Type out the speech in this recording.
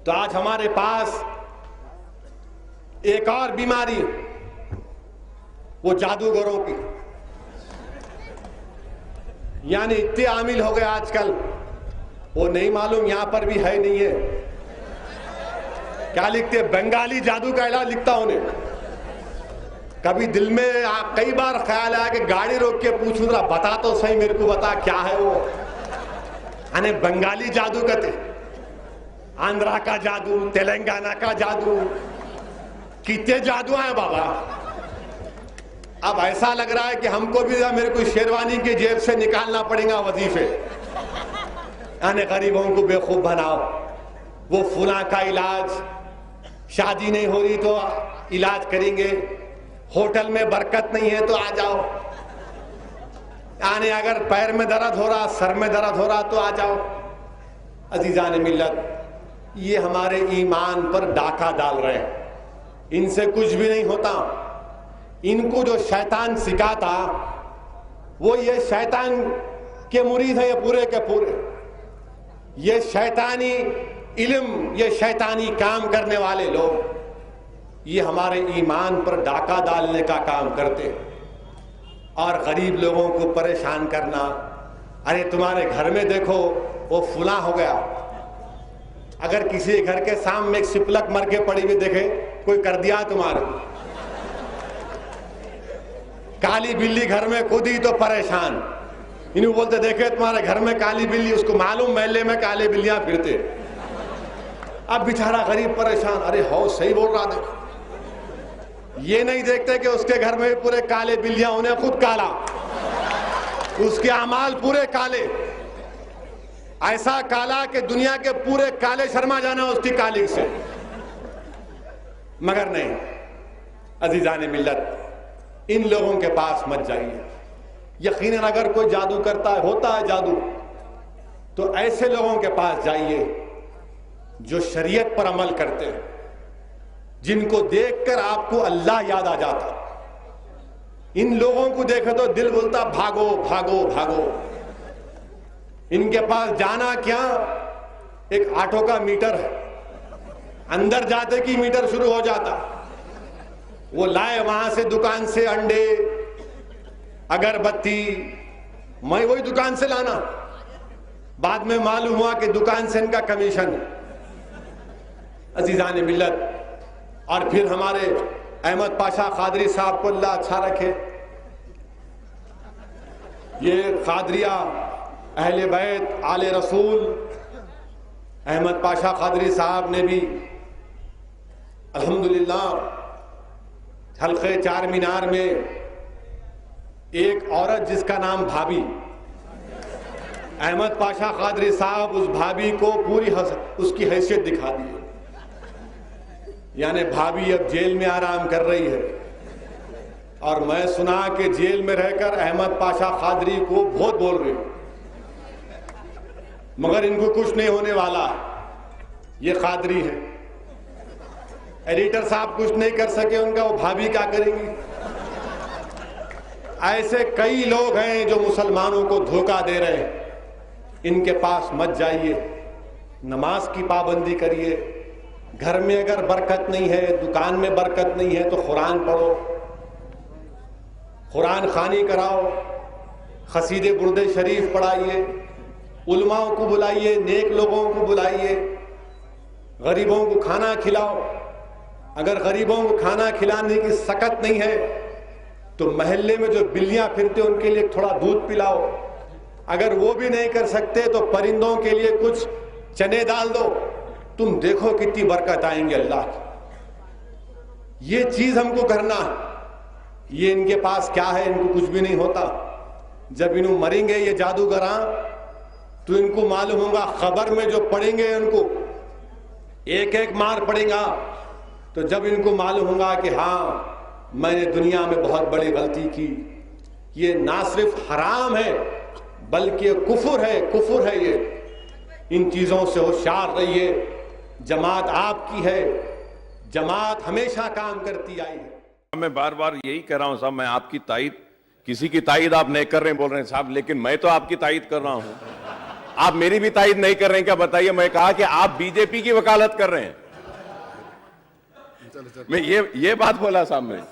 तो आज हमारे पास एक और बीमारी, वो जादूगरों की, यानी इतने आमिल हो गए आजकल, वो नहीं मालूम यहां पर भी है नहीं है। क्या लिखते, बंगाली जादू का इलाज लिखता उन्हें। कभी दिल में कई बार ख्याल आया कि गाड़ी रोक के पूछूं जरा, बता तो सही मेरे को, बता क्या है वो। यानी बंगाली जादू कहते, आंध्रा का जादू, तेलंगाना का जादू, कितने जादू हैं बाबा। अब ऐसा लग रहा है कि हमको भी मेरे को शेरवानी की जेब से निकालना पड़ेगा वजीफे। यानी गरीबों को बेवकूफ बनाओ, वो फुला का इलाज, शादी नहीं हो रही तो इलाज करेंगे, होटल में बरकत नहीं है तो आ जाओ, यानी अगर पैर में दर्द हो रहा, सर में दर्द हो रहा तो आ जाओ। अजीजान मिल्लत, ये हमारे ईमान पर डाका डाल रहे हैं। इनसे कुछ भी नहीं होता। इनको जो शैतान सिखाता, वो ये शैतान के मुरीद है, ये पूरे के पूरे। ये शैतानी इल्म, ये शैतानी काम करने वाले लोग, ये हमारे ईमान पर डाका डालने का काम करते हैं और गरीब लोगों को परेशान करना। अरे तुम्हारे घर में देखो वो फुला हो गया, अगर किसी घर के सामने एक सिपलक मर के पड़ी हुई देखे, कोई कर दिया तुम्हारे, काली बिल्ली घर में कूदी तो परेशान। इन्हें बोलते देखे तुम्हारे घर में काली बिल्ली, उसको मालूम महल्ले में काले बिल्लियां फिरते। अब बेचारा गरीब परेशान, अरे हो सही बोल रहा था। ये नहीं देखते कि उसके घर में पूरे काले बिल्लियां, उन्हें खुद काला, उसके अमाल पूरे काले, ऐसा काला कि दुनिया के पूरे काले शर्मा जाना उसकी काली से। मगर नहीं, अजीजान मिल्लत, इन लोगों के पास मत जाइए। यकीनन अगर कोई जादू करता है, होता है जादू, तो ऐसे लोगों के पास जाइए जो शरीयत पर अमल करते हैं, जिनको देखकर आपको अल्लाह याद आ जाता। इन लोगों को देखे तो दिल बोलता भागो भागो भागो। इनके पास जाना क्या, एक ऑटो का मीटर है, अंदर जाते कि मीटर शुरू हो जाता। वो लाए वहां से दुकान से अंडे, अगरबत्ती, मैं वही दुकान से लाना। बाद में मालूम हुआ कि दुकान से इनका कमीशन है। अजीजान मिल्लत, और फिर हमारे अहमद पाशा कादरी साहब को अल्लाह अच्छा रखे, ये कादरिया अहले बैत आले रसूल अहमद पाशा कादरी साहब ने भी अल्हम्दुलिल्लाह हल्के चार मीनार में एक औरत जिसका नाम भाभी, अहमद पाशा कादरी साहब उस भाभी को पूरी उसकी हैसियत दिखा दी। यानी भाभी अब जेल में आराम कर रही है, और मैं सुना कि जेल में रहकर अहमद पाशा कादरी को बहुत बोल रही, मगर इनको कुछ नहीं होने वाला। ये कादरी है, एडिटर साहब कुछ नहीं कर सके उनका, वो भाभी क्या करेंगी। ऐसे कई लोग हैं जो मुसलमानों को धोखा दे रहे हैं। इनके पास मत जाइए, नमाज की पाबंदी करिए। घर में अगर बरकत नहीं है, दुकान में बरकत नहीं है, तो कुरान पढ़ो, कुरान खानी कराओ, खसीदे बुर्दे शरीफ पढ़ाइए, उलमाओं को बुलाइए, नेक लोगों को बुलाइए, गरीबों को खाना खिलाओ। अगर गरीबों को खाना खिलाने की सकत नहीं है तो महल्ले में जो बिल्लियां फिरते उनके लिए थोड़ा दूध पिलाओ। अगर वो भी नहीं कर सकते तो परिंदों के लिए कुछ चने डाल दो, तुम देखो कितनी बरकत आएंगे अल्लाह की। ये चीज हमको करना है। ये इनके पास क्या है, इनको कुछ भी नहीं होता। जब इन्हों मरेंगे ये जादूगरा, तो इनको मालूम होगा खबर में जो पड़ेंगे उनको एक एक मार पड़ेगा। तो जब इनको मालूम होगा कि हाँ मैंने दुनिया में बहुत बड़ी गलती की, ये ना सिर्फ हराम है बल्कि ये कुफर है, कुफर है ये। इन चीजों से होशियार रहिए। जमात आपकी है, जमात हमेशा काम करती आई है। मैं बार बार यही कह रहा हूं साहब, मैं आपकी तायद, किसी की तायद आप नहीं कर रहे बोल रहे हैं साहब, लेकिन मैं तो आपकी तायद कर रहा हूं। आप मेरी भी तायद नहीं कर रहे हैं क्या बताइए। मैं कहा कि आप बीजेपी की वकालत कर रहे हैं, मैं ये बात बोला साहब मैं।